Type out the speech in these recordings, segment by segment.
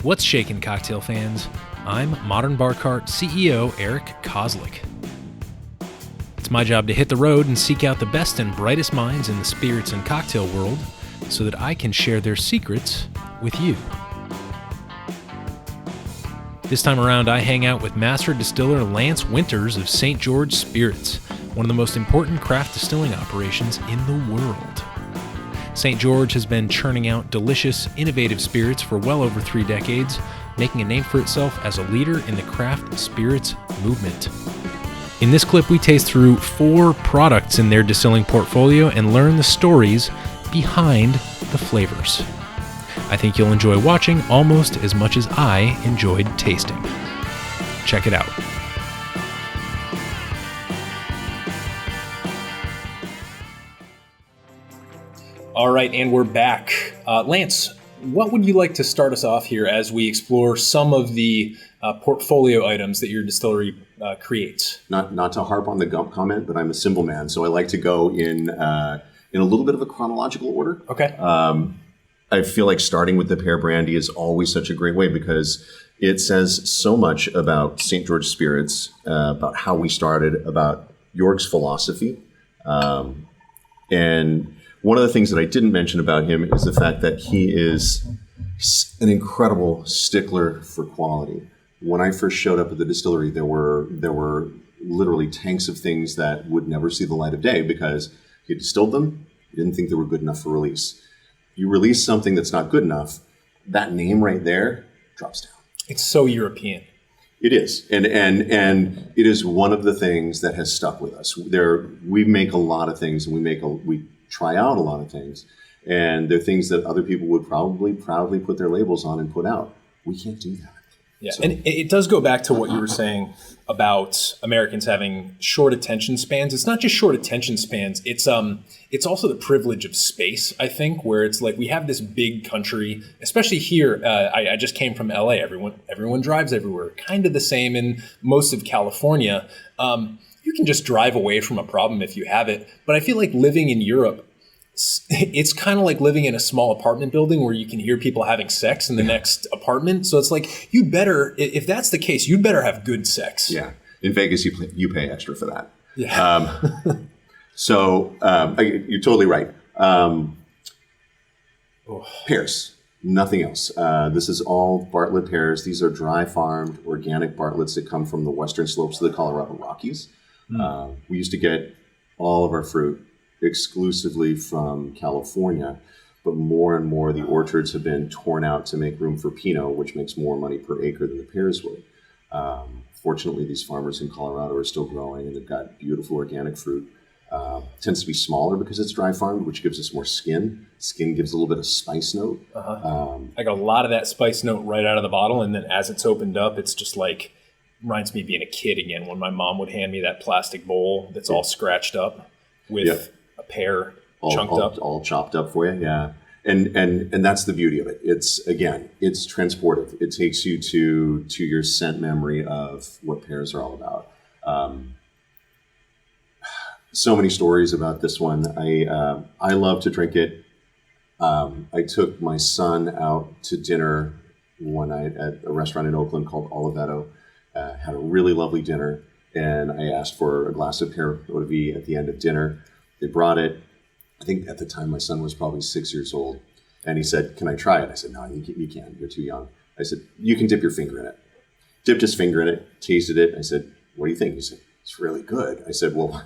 What's shaking, cocktail fans? I'm Modern Bar Cart CEO Eric Kozlik. It's my job to hit the road and seek out the best and brightest minds in the spirits and cocktail world so that I can share their secrets with you. This time around, I hang out with Master Distiller Lance Winters of St. George Spirits, one of the most important craft distilling operations in the world. St. George has been churning out delicious, innovative spirits for well over 3 decades, making a name for itself as a leader in the craft spirits movement. In this clip, we taste through 4 products in their distilling portfolio and learn the stories behind the flavors. I think you'll enjoy watching almost as much as I enjoyed tasting. Check it out. All right, and we're back. Lance, what would you like to start us off here as we explore some of the portfolio items that your distillery creates? Not to harp on the Gump comment, but I'm a simple man, so I like to go in a little bit of a chronological order. Okay. I feel like starting with the Pear Brandy is always such a great way because it says so much about St. George Spirits, about how we started, about Jorg's philosophy. And one of the things that I didn't mention about him is the fact that he is an incredible stickler for quality. When I first showed up at the distillery, there were literally tanks of things that would never see the light of day because he distilled them, he didn't think they were good enough for release. You release something that's not good enough, that name right there drops down. It's so European. It is, and it is one of the things that has stuck with us. We make a lot of things, and we try out a lot of things, and they're things that other people would probably proudly put their labels on and put out. We can't do that. Yeah, so. And it does go back to what you were saying about Americans having short attention spans. It's not just short attention spans. It's also the privilege of space, I think, where it's like we have this big country, especially here. I just came from LA. Everyone drives everywhere. Kind of the same in most of California. You can just drive away from a problem if you have it. But I feel like living in Europe, it's kind of like living in a small apartment building where you can hear people having sex in the next apartment. So it's like, you better, if that's the case, you'd better have good sex. Yeah. In Vegas, you pay extra for that. Yeah. You're totally right. Pears, nothing else. This is all Bartlett pears. These are dry farmed organic Bartletts that come from the western slopes of the Colorado Rockies. We used to get all of our fruit exclusively from California, but more and more the orchards have been torn out to make room for Pinot, which makes more money per acre than the pears would. Fortunately, these farmers in Colorado are still growing, and they've got beautiful organic fruit. Tends to be smaller because it's dry farmed, which gives us more skin. Skin gives a little bit of spice note. I got a lot of that spice note right out of the bottle, and then as it's opened up, it's just like, reminds me of being a kid again when my mom would hand me that plastic bowl that's all scratched up with a pear all chopped up for you. Yeah. And that's the beauty of it. It's transportive. It takes you to your scent memory of what pears are all about. So many stories about this one. I love to drink it. I took my son out to dinner one night at a restaurant in Oakland called Oliveto. Had a really lovely dinner, and I asked for a glass of Pear Eau de Vie at the end of dinner. They brought it. I think at the time my son was probably 6 years old, and he said, "Can I try it?" I said, "No, you can't. You're too young." I said, "You can dip your finger in it." Dipped his finger in it, tasted it. I said, "What do you think?" He said, "It's really good." I said, "Well,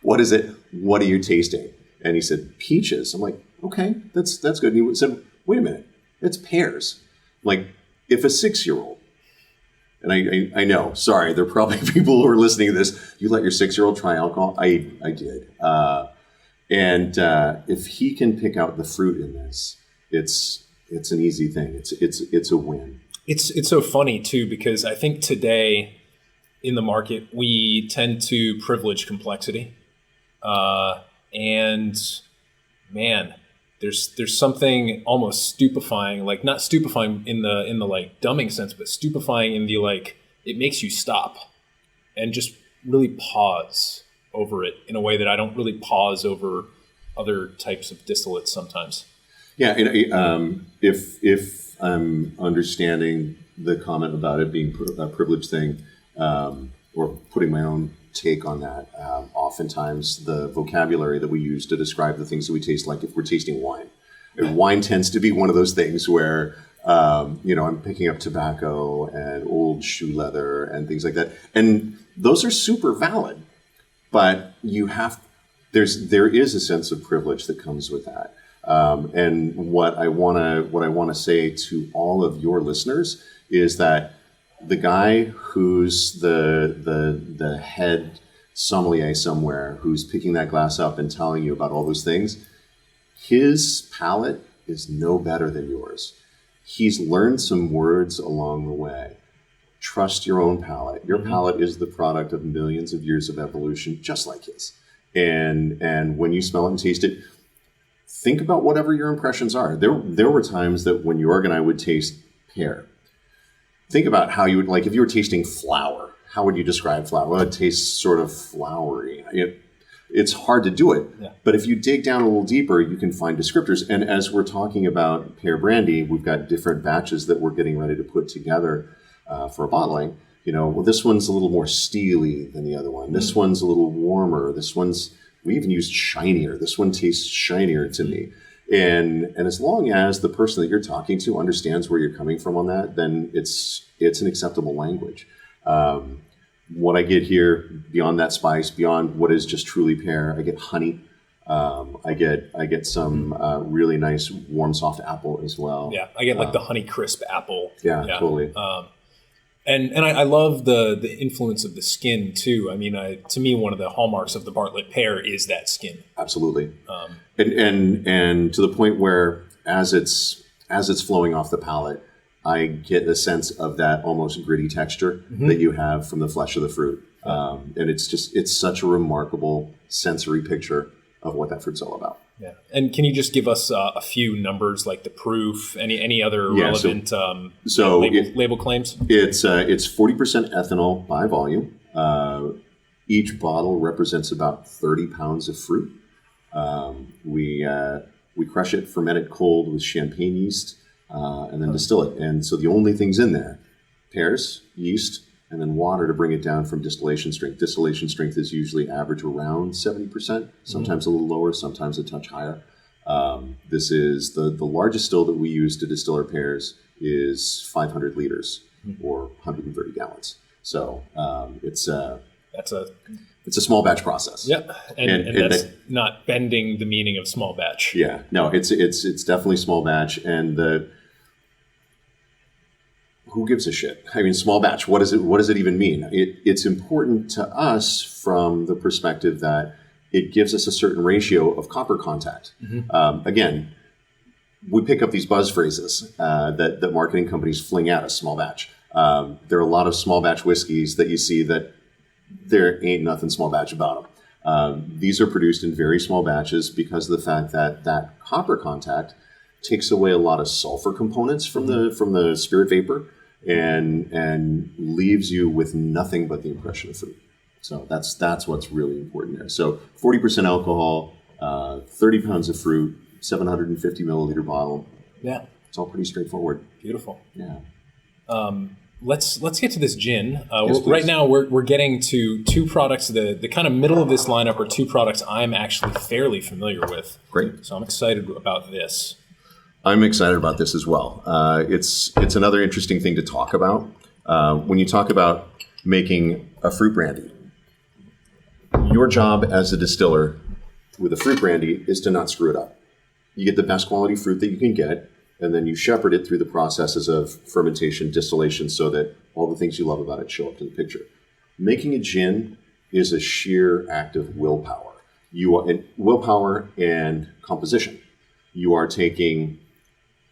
what is it? What are you tasting?" And he said, "Peaches." I'm like, "Okay, that's good." And he said, "Wait a minute, it's pears." I'm like, if a 6-year-old, and I know, sorry, there are probably people who are listening to this, you let your 6-year-old try alcohol? I did. And if he can pick out the fruit in this, it's an easy thing. It's a win. It's so funny too, because I think today in the market we tend to privilege complexity, and man, there's something almost stupefying, like not stupefying in the like dumbing sense, but stupefying in the like it makes you stop and just really pause over it in a way that I don't really pause over other types of distillates sometimes. Yeah, if I'm understanding the comment about it being a privilege thing, or putting my own take on that, oftentimes the vocabulary that we use to describe the things that we taste, like if we're tasting wine, and wine tends to be one of those things where I'm picking up tobacco and old shoe leather and things like that, and those are super valid, but there is a sense of privilege that comes with that. And what I want to say to all of your listeners is that the guy who's the head sommelier somewhere, who's picking that glass up and telling you about all those things, his palate is no better than yours. He's learned some words along the way. Trust your own palate. Your palate is the product of millions of years of evolution, just like his. And when you smell it and taste it, think about whatever your impressions are. There were times that when Jorg and I would taste pear, think about how you would, like, if you were tasting flour, how would you describe flour? Well, it tastes sort of floury. It's hard to do it. Yeah. But if you dig down a little deeper, you can find descriptors. And as we're talking about Pear Brandy, we've got different batches that we're getting ready to put together for a bottling. Well, this one's a little more steely than the other one. This one's a little warmer. We even used shinier. This one tastes shinier to me. And as long as the person that you're talking to understands where you're coming from on that, then it's an acceptable language. What I get here, beyond that spice, beyond what is just truly pear, I get honey. I get some really nice warm, soft apple as well. Yeah, I get like the honey crisp apple. Yeah, totally. And I love the influence of the skin too. I mean, to me, one of the hallmarks of the Bartlett pear is that skin. Absolutely. And to the point where as it's flowing off the palate, I get a sense of that almost gritty texture that you have from the flesh of the fruit. And it's such a remarkable sensory picture of what that fruit's all about. Yeah. And can you just give us a few numbers, like the proof, any other relevant label claims? It's 40% ethanol by volume. Each bottle represents about 30 pounds of fruit. We crush it, ferment it cold with champagne yeast, and then distill it. And so the only things in there, pears, yeast, and then water to bring it down from distillation strength. Distillation strength is usually average around 70%, sometimes a little lower, sometimes a touch higher. This is the largest still that we use to distill our pears is 500 liters or 130 gallons. So it's a small batch process. Yeah, and that's not bending the meaning of small batch. Yeah, no, it's definitely small batch, and who gives a shit? I mean, small batch. What does it even mean? It's important to us from the perspective that it gives us a certain ratio of copper contact. Again, we pick up these buzz phrases that marketing companies fling at us. Small batch. There are a lot of small batch whiskeys that you see that there ain't nothing small batch about them. These are produced in very small batches because of the fact that copper contact takes away a lot of sulfur components from the spirit vapor and leaves you with nothing but the impression of fruit. So that's what's really important there. So 40% alcohol, 30 pounds of fruit, 750 milliliter bottle. Yeah, it's all pretty straightforward. Beautiful. Yeah. Let's get to this gin. Yes, right now, we're getting to two products. The kind of middle of this lineup are two products I'm actually fairly familiar with. Great. So I'm excited about this. I'm excited about this as well. It's another interesting thing to talk about. When you talk about making a fruit brandy, your job as a distiller with a fruit brandy is to not screw it up. You get the best quality fruit that you can get, and then you shepherd it through the processes of fermentation, distillation, so that all the things you love about it show up in the picture. Making a gin is a sheer act of willpower. Willpower and composition. You are taking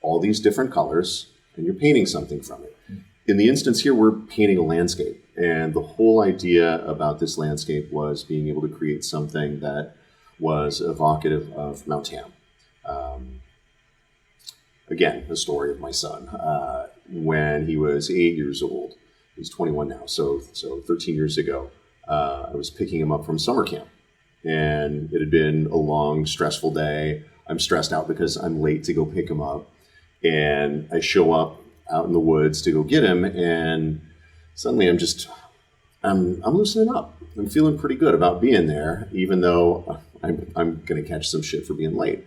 all these different colors and you're painting something from it. In the instance here, we're painting a landscape. And the whole idea about this landscape was being able to create something that was evocative of Mount Tam. Again, the story of my son. When he was 8 years old, he's 21 now, so 13 years ago, I was picking him up from summer camp. And it had been a long, stressful day. I'm stressed out because I'm late to go pick him up. And I show up out in the woods to go get him, and suddenly I'm loosening up. I'm feeling pretty good about being there, even though I'm going to catch some shit for being late.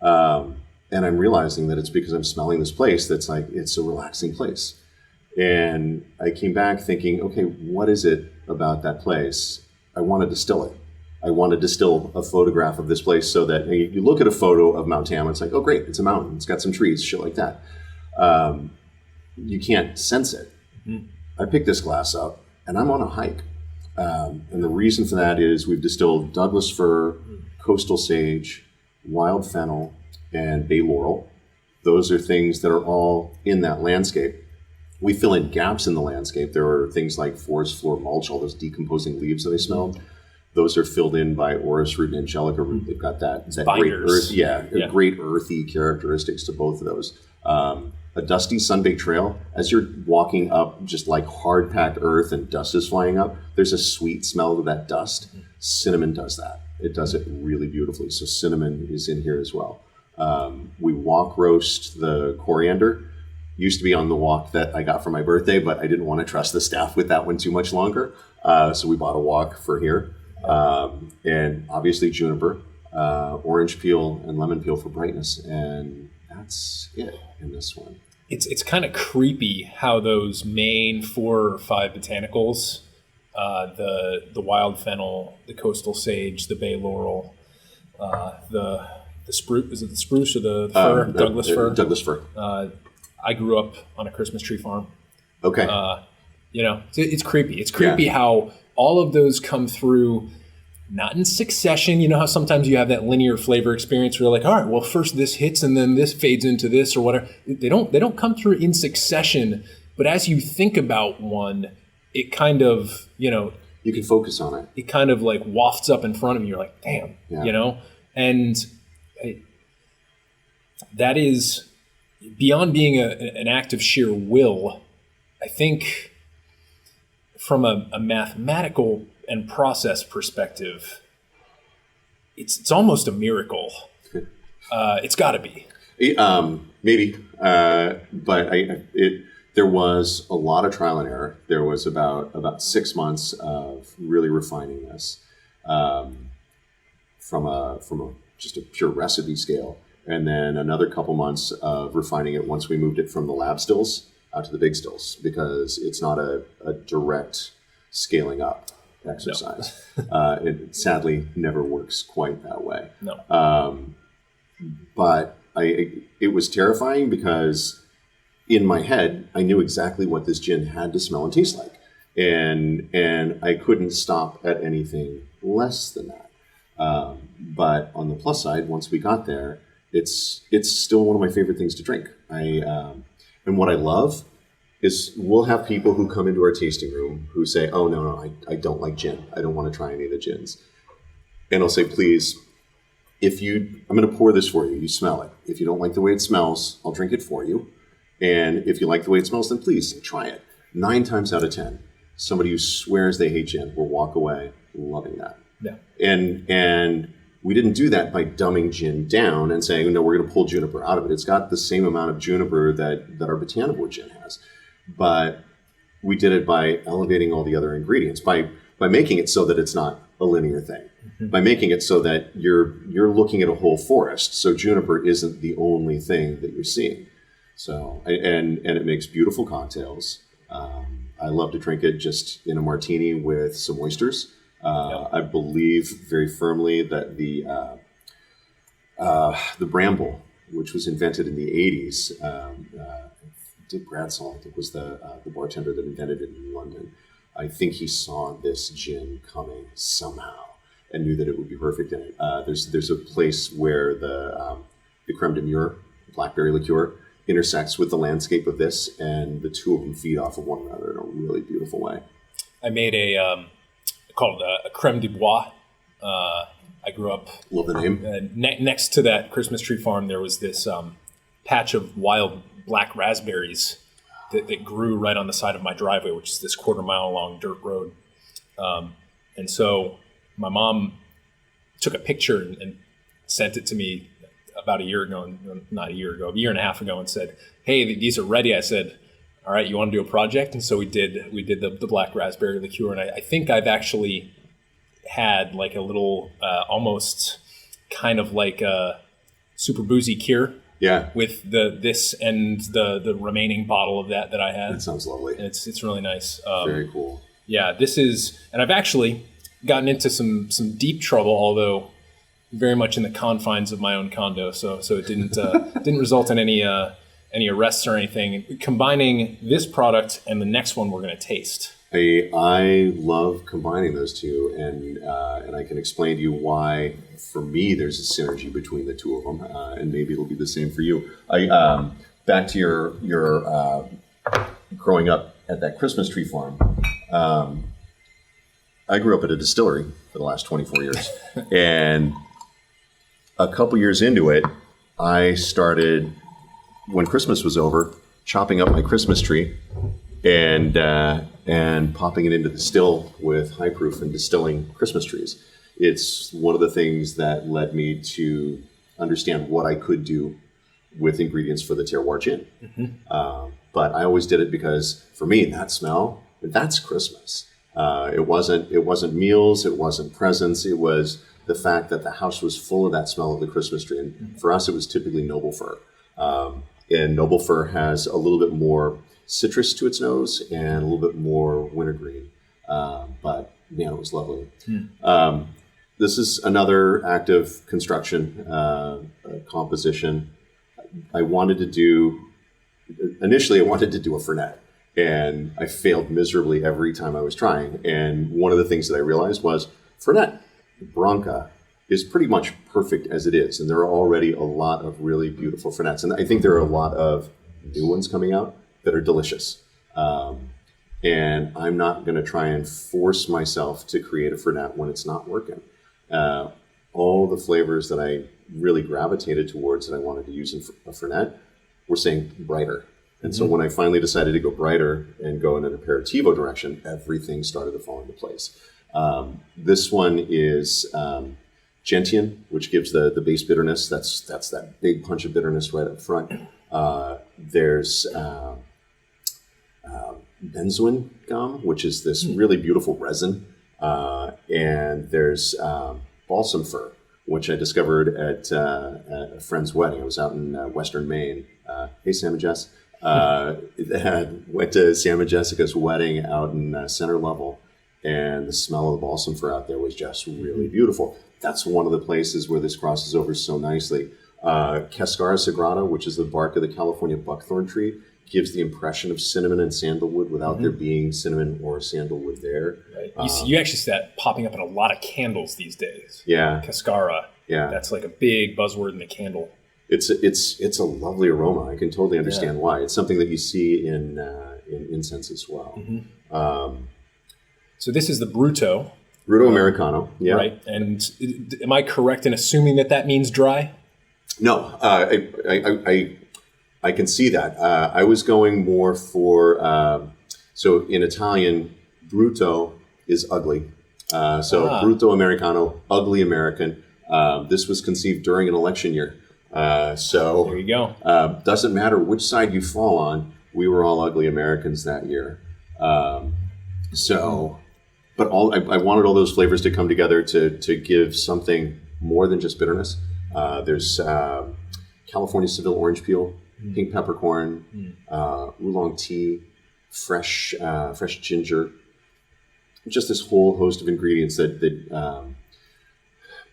And I'm realizing that it's because I'm smelling this place that's like, it's a relaxing place. And I came back thinking, okay, what is it about that place? I want to distill it. I want to distill a photograph of this place so that you look at a photo of Mount Tama, it's like, oh, great, it's a mountain. It's got some trees, shit like that. You can't sense it. Mm-hmm. I picked this glass up, and I'm on a hike. And the reason for that is we've distilled Douglas fir, coastal sage, wild fennel, and bay laurel. Those are things that are all in that landscape. We fill in gaps in the landscape. There are things like forest floor mulch, all those decomposing leaves that I smelled. Those are filled in by orris root and angelica root. They've got that great great earthy characteristics to both of those. A dusty sun-baked trail, as you're walking up just like hard-packed earth and dust is flying up, there's a sweet smell to that dust. Cinnamon does that. It does it really beautifully. So cinnamon is in here as well. We wok roast the coriander. Used to be on the wok that I got for my birthday, but I didn't want to trust the staff with that one too much longer. So we bought a wok for here. And obviously juniper, orange peel, and lemon peel for brightness. And that's it in this one. It's kind of creepy how those main 4 or 5 botanicals, the wild fennel, the coastal sage, the bay laurel, the spruce, is it the spruce or the fir? Douglas fir. Douglas fir. I grew up on a Christmas tree farm. Okay. It's creepy. It's creepy how all of those come through, not in succession. You know how sometimes you have that linear flavor experience where you're like, all right, well, first this hits and then this fades into this or whatever. They don't come through in succession. But as you think about one, it kind of, you can focus on it. It kind of like wafts up in front of you. You're like, damn, and that is beyond being an act of sheer will. I think from a mathematical and process perspective, it's almost a miracle. It's got to be. Maybe, but there was a lot of trial and error. There was about 6 months of really refining this from just a pure recipe scale, and then another couple months of refining it once we moved it from the lab stills out to the big stills, because it's not a direct scaling up exercise. No. It sadly never works quite that way. No. But it was terrifying because in my head, I knew exactly what this gin had to smell and taste like. And I couldn't stop at anything less than that. But on the plus side, once we got there, it's still one of my favorite things to drink. And what I love is we'll have people who come into our tasting room who say, oh, no, I don't like gin. I don't want to try any of the gins. And I'll say, please, I'm going to pour this for you. You smell it. If you don't like the way it smells, I'll drink it for you. And if you like the way it smells, then please try it. 9 times out of 10, somebody who swears they hate gin will walk away loving that. Yeah. And we didn't do that by dumbing gin down and saying, no, we're going to pull juniper out of it. It's got the same amount of juniper that our botanivore gin has. But we did it by elevating all the other ingredients, by making it so that it's not a linear thing, mm-hmm. by making it so that you're looking at a whole forest. So juniper isn't the only thing that you're seeing. So, and it makes beautiful cocktails. I love to drink it just in a martini with some oysters. I believe very firmly that the bramble, which was invented in the 80s, Dick Bradshaw, I think, was the bartender that invented it in London. I think he saw this gin coming somehow and knew that it would be perfect in it. There's a place where the creme de mure, blackberry liqueur, intersects with the landscape of this, and the two of them feed off of one another in a really beautiful way. I made called a creme de bois. I grew up. Love the name. Next to that Christmas tree farm, there was this patch of wild black raspberries that grew right on the side of my driveway, which is this 1/4 mile long dirt road. And so my mom took a picture and sent it to me about a year ago, not a year ago, a year and a half ago, and said, "Hey, these are ready." I said, "All right, you want to do a project?" And so we did the black raspberry liqueur, and I think I've actually had like a little almost kind of like a super boozy cure. Yeah. With this and the remaining bottle of that I had. That sounds lovely. And it's really nice. Very cool. Yeah, this is, and I've actually gotten into some deep trouble, although very much in the confines of my own condo. So it didn't result in any arrests or anything. Combining this product and the next one we're going to taste. I love combining those two, and I can explain to you why. For me, there's a synergy between the two of them, and maybe it'll be the same for you. Back to your growing up at that Christmas tree farm. I grew up at a distillery for the last 24 years, and a couple years into it, I started, when Christmas was over, chopping up my Christmas tree and popping it into the still with high proof and distilling Christmas trees. It's one of the things that led me to understand what I could do with ingredients for the Terroir Gin. Mm-hmm. But I always did it because for me, that smell, that's Christmas. It wasn't meals, it wasn't presents, it was the fact that the house was full of that smell of the Christmas tree. And for us, it was typically noble fir. And noble fir has a little bit more citrus to its nose and a little bit more wintergreen. But man, it was lovely. This is another active construction composition. Initially I wanted to do a Fernet, and I failed miserably every time I was trying. And one of the things that I realized was Fernet Branca is pretty much perfect as it is. And there are already a lot of really beautiful Fernets. And I think there are a lot of new ones coming out that are delicious. And I'm not going to try and force myself to create a Fernet when it's not working. All the flavors that I really gravitated towards that I wanted to use in a Fernet were saying brighter. And so when I finally decided to go brighter and go in an aperitivo direction, everything started to fall into place. This one is gentian, which gives the base bitterness. That's that big punch of bitterness right up front. There's benzoin gum, which is this really beautiful resin. And there's balsam fir, which I discovered at a friend's wedding. I was out in Western Maine. Hey, Sam and Jess. Went to Sam and Jessica's wedding out in Center Level, and the smell of the balsam fir out there was just really beautiful. That's one of the places where this crosses over so nicely. Cascara sagrada, which is the bark of the California buckthorn tree, gives the impression of cinnamon and sandalwood without there being cinnamon or sandalwood there. Right. You actually see that popping up in a lot of candles these days. Yeah. Cascara. Yeah. That's like a big buzzword in the candle. It's a lovely aroma. I can totally understand why. It's something that you see in incense as well. Mm-hmm. So this is the Bruto Americano. Yeah. Right. And am I correct in assuming that means dry? No. I can see that. I was going more for so in Italian, Bruto is ugly. Bruto Americano, ugly American. This was conceived during an election year. So there you go. Doesn't matter which side you fall on. We were all ugly Americans that year. But I wanted all those flavors to come together to give something more than just bitterness. There's California Seville orange peel, pink peppercorn, oolong tea, fresh ginger. Just this whole host of ingredients that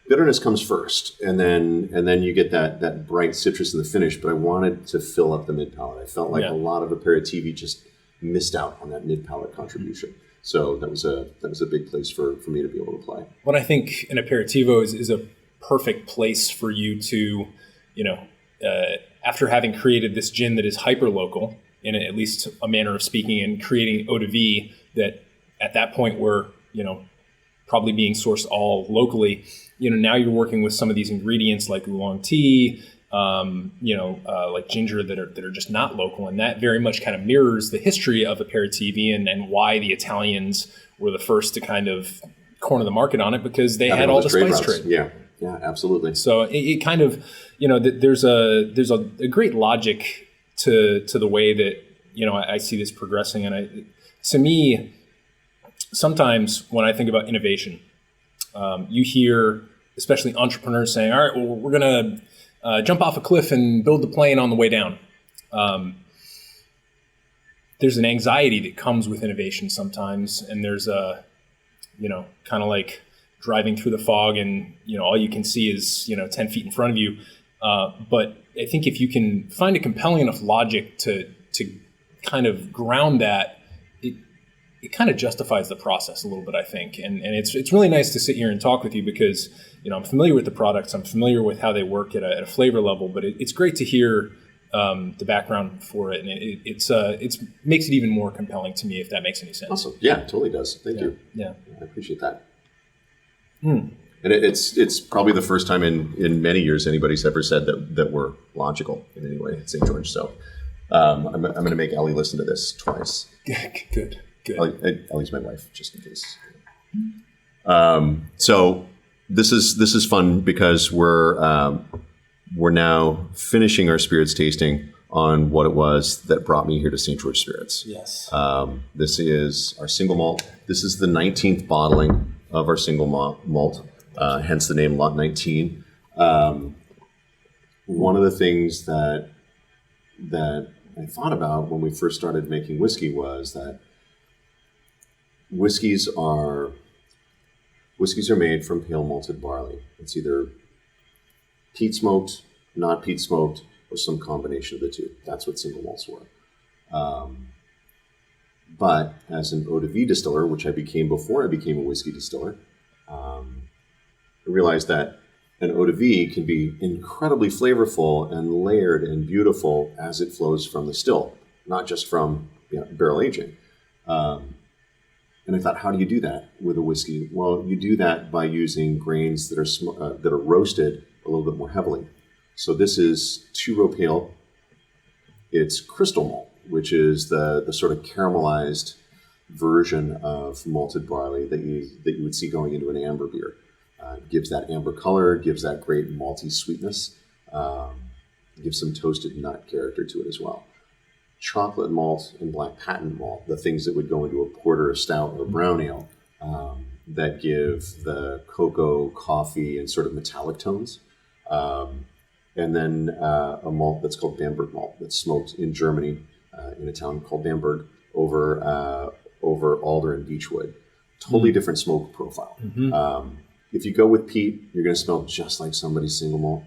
bitterness comes first, and then you get that bright citrus in the finish. But I wanted to fill up the mid palate. I felt like a lot of aperitivi just missed out on that mid palate contribution. So that was a big place for me to be able to play. What I think an aperitivo is a perfect place for you to, after having created this gin that is hyper local in at least a manner of speaking, and creating Eau de Vie that at that point were probably being sourced all locally. Now you're working with some of these ingredients like oolong tea, like ginger that are just not local, and that very much kind of mirrors the history of aperitivi and why the Italians were the first to kind of corner the market on it, because they had all the spice trade. Yeah. Yeah, absolutely. So it kind of, there's a great logic to the way that, I see this progressing. And to me, sometimes when I think about innovation, you hear, especially entrepreneurs saying, all right, well, we're going to jump off a cliff and build the plane on the way down. There's an anxiety that comes with innovation sometimes. And there's a, kind of like driving through the fog and, all you can see is, 10 feet in front of you. But I think if you can find a compelling enough logic to kind of ground that, it kind of justifies the process a little bit, I think. And it's really nice to sit here and talk with you because, I'm familiar with the products. I'm familiar with how they work at a flavor level, but it's great to hear the background for it. And it makes it even more compelling to me, if that makes any sense. Awesome. Yeah, it totally does. Thank you. Yeah. I appreciate that. And it's probably the first time in many years anybody's ever said that we're logical in any way at St. George. So I'm going to make Ellie listen to this twice. Good. Ellie's my wife, just in case. So this is fun because we're now finishing our spirits tasting on what it was that brought me here to St. George Spirits. Yes. This is our single malt. This is the 19th bottling of our single malt, hence the name Lot 19. One of the things that I thought about when we first started making whiskey was that whiskeys are made from pale malted barley. It's either peat smoked, not peat smoked, or some combination of the two. That's what single malts were. But as an Eau de Vie distiller, which I became before I became a whiskey distiller, I realized that an Eau de Vie can be incredibly flavorful and layered and beautiful as it flows from the still, not just from barrel aging. And I thought, how do you do that with a whiskey? Well, you do that by using grains that are roasted a little bit more heavily. So this is two-row pale. It's crystal malt, which is the sort of caramelized version of malted barley that you would see going into an amber beer. It gives that amber color, gives that great malty sweetness, gives some toasted nut character to it as well. Chocolate malt and black patent malt, the things that would go into a porter, a stout, or brown ale, that give the cocoa, coffee, and sort of metallic tones. And then a malt that's called Bamberg malt that's smoked in Germany in a town called Bamberg over alder and beechwood. Totally different smoke profile. If you go with peat, you're going to smell just like somebody's single malt.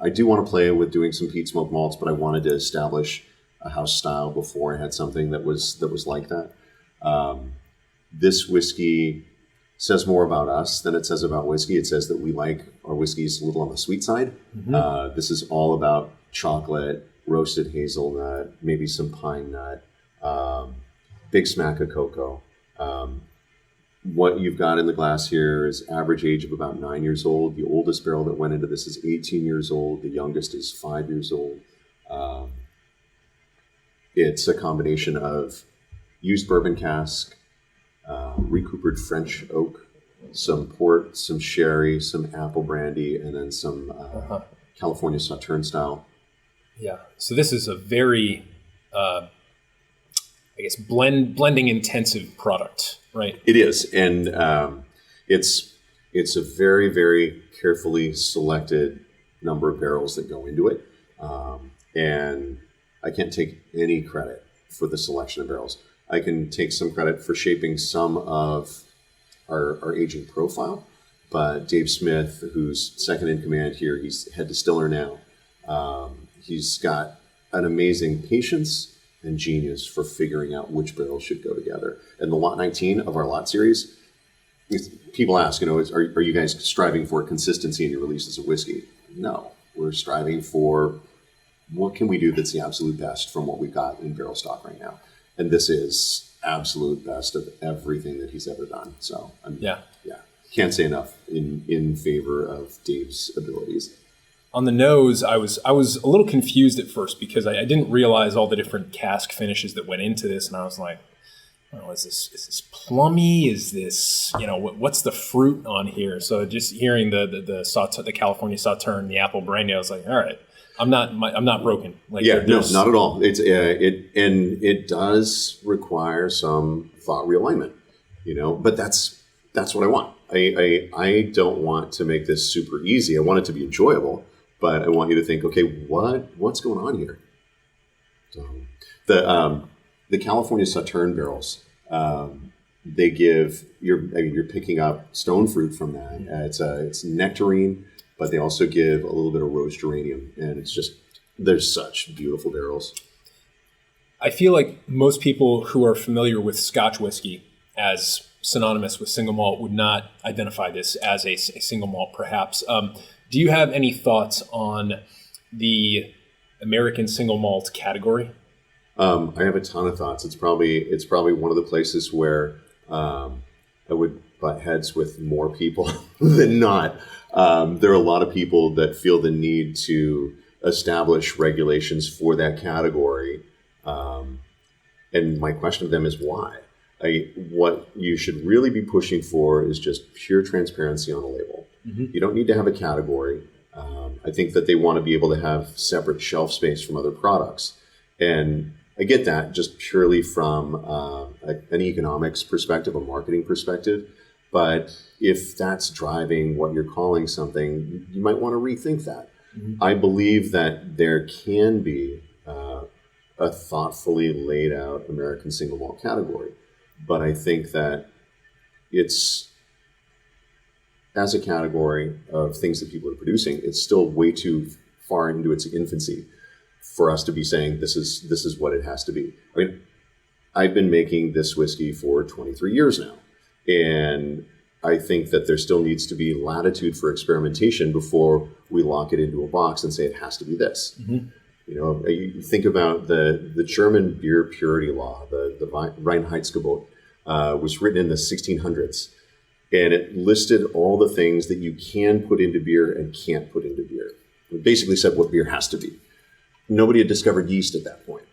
I do want to play with doing some peat smoked malts, but I wanted to establish a house style before I had something that was like that. This whiskey says more about us than it says about whiskey. It says that we like our whiskeys a little on the sweet side. This is all about chocolate, roasted hazelnut, maybe some pine nut, big smack of cocoa. What you've got in the glass here is average age of about 9 years old. The oldest barrel that went into this is 18 years old. The youngest is 5 years old. It's a combination of used bourbon cask, recoopered French oak, some port, some sherry, some apple brandy, and then some California Sauterne style. Yeah. So this is a very, blending intensive product, right? It is, and it's a very, very carefully selected number of barrels that go into it, and I can't take any credit for the selection of barrels. I can take some credit for shaping some of our aging profile, but Dave Smith, who's second in command here, he's head distiller now. He's got an amazing patience and genius for figuring out which barrels should go together. And the Lot 19 of our Lot series, people ask, are you guys striving for consistency in your releases of whiskey? No, we're striving for what can we do that's the absolute best from what we've got in barrel stock right now. And this is absolute best of everything that he's ever done. So can't say enough in favor of Dave's abilities. On the nose, I was a little confused at first because I didn't realize all the different cask finishes that went into this, and I was like, oh, is this plummy? Is this, what's the fruit on here? So just hearing the California Sauterne, the apple brandy, I was like, all right, I'm not broken. Like, yeah, no, not at all. It does require some thought realignment, but that's what I want. I don't want to make this super easy. I want it to be enjoyable, but I want you to think, okay, what's going on here? So the California Sauterne barrels, they give you're picking up stone fruit from that. It's nectarine, but they also give a little bit of rose geranium, and they're such beautiful barrels. I feel like most people who are familiar with Scotch whiskey as synonymous with single malt would not identify this as a single malt, perhaps. Do you have any thoughts on the American single malt category? I have a ton of thoughts. It's probably one of the places where I would butt heads with more people than not. There are a lot of people that feel the need to establish regulations for that category. And my question to them is why? What you should really be pushing for is just pure transparency on a label. Mm-hmm. You don't need to have a category. I think that they want to be able to have separate shelf space from other products. And I get that just purely from an economics perspective, a marketing perspective. But if that's driving what you're calling something, you might want to rethink that. Mm-hmm. I believe that there can be a thoughtfully laid out American single malt category. But I think that it's, as a category of things that people are producing, it's still way too far into its infancy for us to be saying this is what it has to be. I mean, I've been making this whiskey for 23 years now, and I think that there still needs to be latitude for experimentation before we lock it into a box and say it has to be this. Mm-hmm. You think about the German beer purity law, the Reinheitsgebot, was written in the 1600s, and it listed all the things that you can put into beer and can't put into beer. It basically said what beer has to be. Nobody had discovered yeast at that point.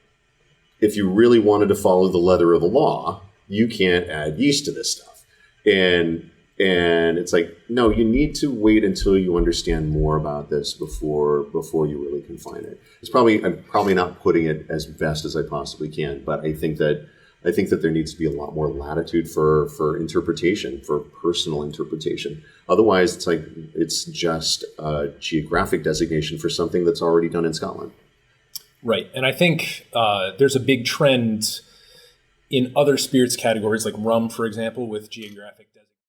If you really wanted to follow the letter of the law, you can't add yeast to this stuff. And it's like, no, you need to wait until you understand more about this before you really confine it. I'm probably not putting it as best as I possibly can, but I think that there needs to be a lot more latitude for interpretation, for personal interpretation. Otherwise, it's just a geographic designation for something that's already done in Scotland. Right. And I think there's a big trend in other spirits categories, like rum, for example, with geographic designation.